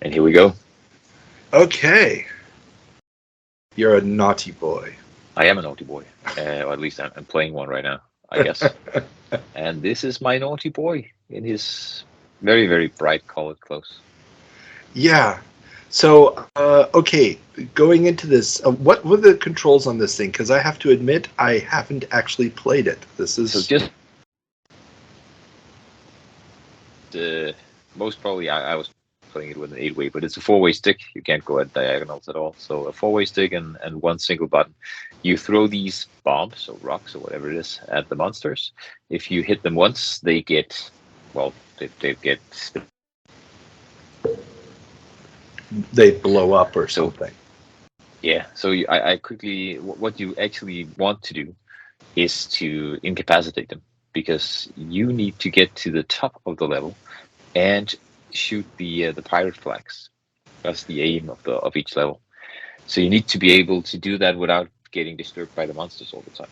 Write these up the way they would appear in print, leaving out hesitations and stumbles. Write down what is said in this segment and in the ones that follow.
And here we go. Okay. You're a naughty boy. I am a naughty boy, or at least I'm playing one right now, I guess. And this is my naughty boy in his very, very bright colored clothes. Yeah. So, okay, going into this, what were the controls on this thing? Because I have to admit, I haven't actually played it. This So is. just most probably I was playing it with an 8-way, but it's a 4-way stick. You can't go at diagonals at all. So a 4-way stick and one single button. You throw these bombs or rocks or whatever it is at the monsters. If you hit them once, they get, well, they get, They blow up or so something. yeah. So I quickly, what you actually want to do is to incapacitate them, because you need to get to the top of the level and shoot the pirate flags. That's the aim of each level. So you need to be able to do that without getting disturbed by the monsters all the time.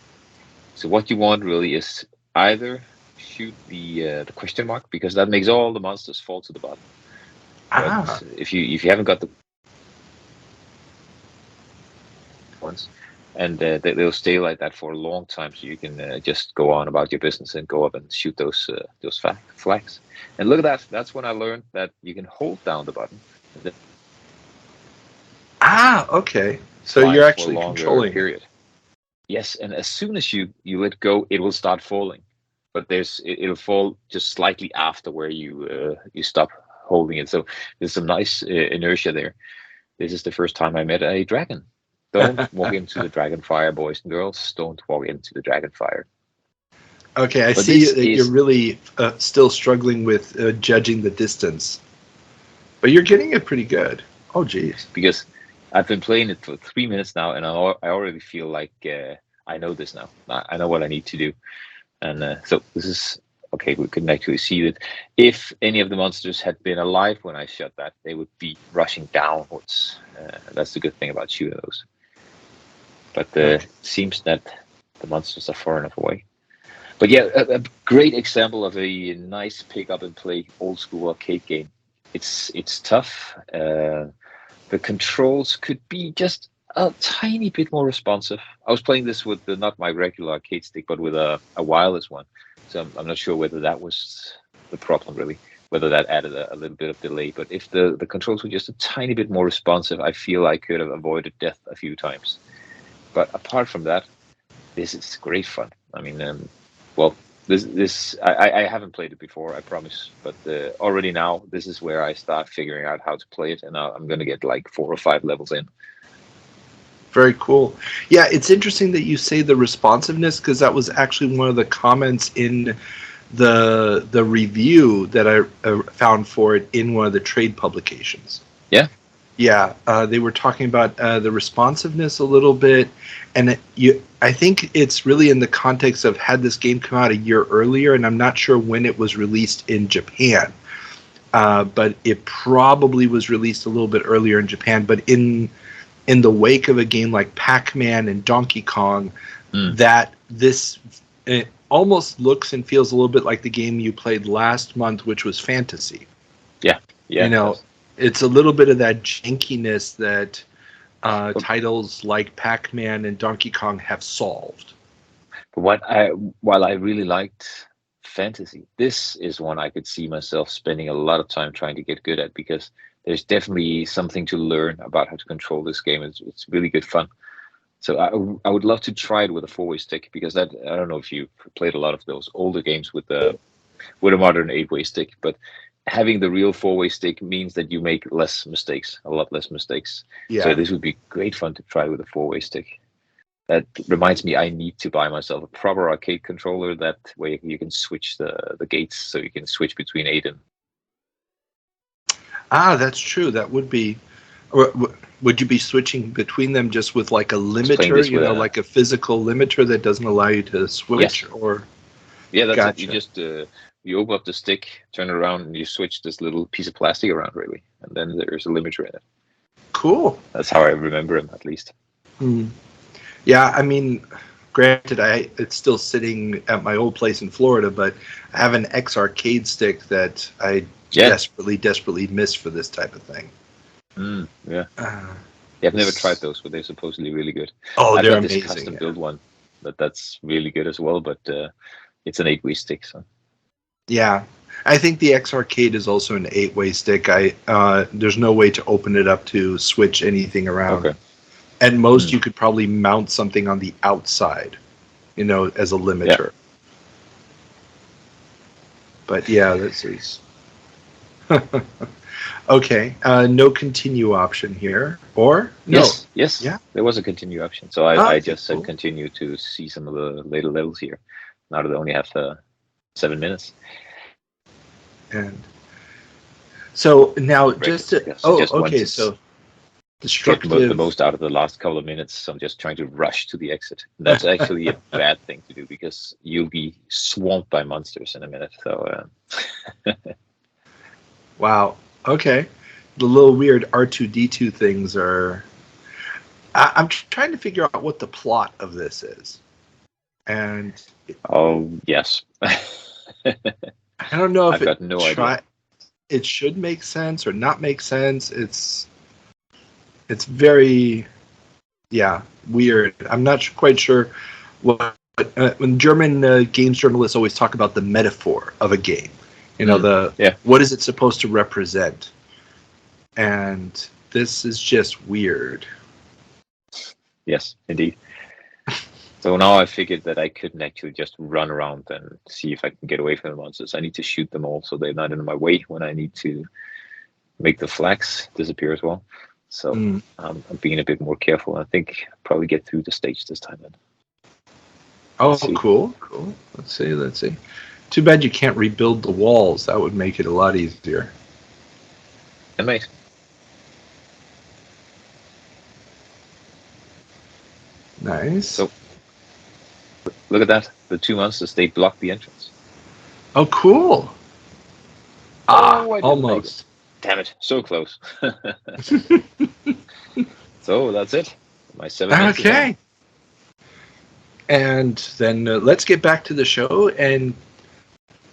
So what you want really is either shoot the question mark, because that makes all the monsters fall to the bottom. Ah, But if you haven't got the ones, and they'll stay like that for a long time, so you can just go on about your business and go up and shoot those flags. And look at that! That's when I learned that you can hold down the button and then okay. So you're flies for a actually longer controlling it. period. Yes, and as soon as you let go, it will start falling. But it'll fall just slightly after where you stop holding it. So there's some nice inertia there. This is the first time I met a dragon. Don't walk into the dragon fire, boys and girls. Don't walk into the dragon fire. Okay, I But see this that you're is really still struggling with judging the distance, but you're getting it pretty good. Oh, geez. because I've been playing it for 3 minutes now, and I already feel like I know this now. I know what I need to do. And so this is okay. We couldn't actually see it. If any of the monsters had been alive when I shot that, they would be rushing downwards. That's the good thing about shooting those. But Okay. it seems that the monsters are far enough away. But yeah, a great example of a nice pick up and play old school arcade game. It's tough. The controls could be just a tiny bit more responsive. I was playing this with not my regular arcade stick, but with a wireless one. So I'm not sure whether that was the problem really, whether that added a little bit of delay. But if the controls were just a tiny bit more responsive, I feel I could have avoided death a few times. But apart from that, this is great fun. I mean, well, this I haven't played it before, I promise. But already now, this is where I start figuring out how to play it, and I'm going to get like 4 or 5 levels in. Very cool. Yeah, it's interesting that you say the responsiveness because that was actually one of the comments in the review that I found for it in one of the trade publications. Yeah. Yeah, they were talking about the responsiveness a little bit, and I think it's really in the context of had this game come out a year earlier, and I'm not sure when it was released in Japan, but it probably was released a little bit earlier in Japan. But in the wake of a game like Pac-Man and Donkey Kong, that this it almost looks and feels a little bit like the game you played last month, which was Fantasy. Yeah, yeah, You it know, does. it's a little bit of that jankiness that But, titles like Pac-Man and Donkey Kong have solved. but while I really liked fantasy, this is one I could see myself spending a lot of time trying to get good at, because there's definitely something to learn about how to control this game. It's really good fun. So I would love to try it with a 4-way stick, because that, I don't know if you've played a lot of those older games with a modern 8-way stick, but having the real 4-way stick means that you make less mistakes, a lot less mistakes. So Yeah. this would be great fun to try with a 4-way stick. That reminds me, I need to buy myself a proper arcade controller. That way you can switch the gates, so you can switch between 8 and That's true. That would be. Would you be switching between them just with like a just playing limiter, this with a. like a physical limiter that doesn't allow you to switch? Yes, Or yeah, that's it. You gotcha. just you open up the stick, turn it around, and you switch this little piece of plastic around, really, and then there's a limiter in it. Cool. That's how I remember him, at least. Hmm. Yeah, I mean, granted, it's still sitting at my old place in Florida, but I have an X arcade stick that I Yeah. desperately miss for this type of thing. Yeah. Uh, I've never tried those, but they're supposedly really good. oh, I've they're got this amazing. custom built one that's really good as well, but it's an 8-way stick. So Yeah. I think the X Arcade is also an 8-way stick. There's no way to open it up to switch anything around. okay. At most, you could probably mount something on the outside, as a limiter. Yeah. But yeah, this is okay. No continue option here, or no? Yes. Yeah. There was a continue option, so I Okay, just cool. said continue to see some of the later levels here. Now that I only have 7 minutes. And so now just to, just want okay, to so get destructive. the most out of the last couple of minutes. So I'm just trying to rush to the exit. That's actually a bad thing to do because you'll be swamped by monsters in a minute. So Wow. Okay. The little weird R2D2 things are. I'm trying to figure out what the plot of this is, and oh yes. I don't know if I've got no idea. It should make sense or not make sense. It's very, weird. I'm not quite sure what. When German games journalists always talk about the metaphor of a game, what is it supposed to represent? And this is just weird. Yes, indeed. So now I figured that I couldn't actually just run around and see if I can get away from the monsters. I need to shoot them all so they're not in my way when I need to make the flags disappear as well. So I'm being a bit more careful. I think I'll probably get through the stage this time then. Oh, cool. Let's see. Too bad you can't rebuild the walls. That would make it a lot easier. It might. Nice. So look at that. The 2 monsters, they block the entrance. Oh, cool. Almost. Damn it. So close. So that's it. My 7 minutes. Okay. And then let's get back to the show and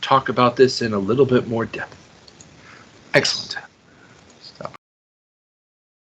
talk about this in a little bit more depth. Excellent.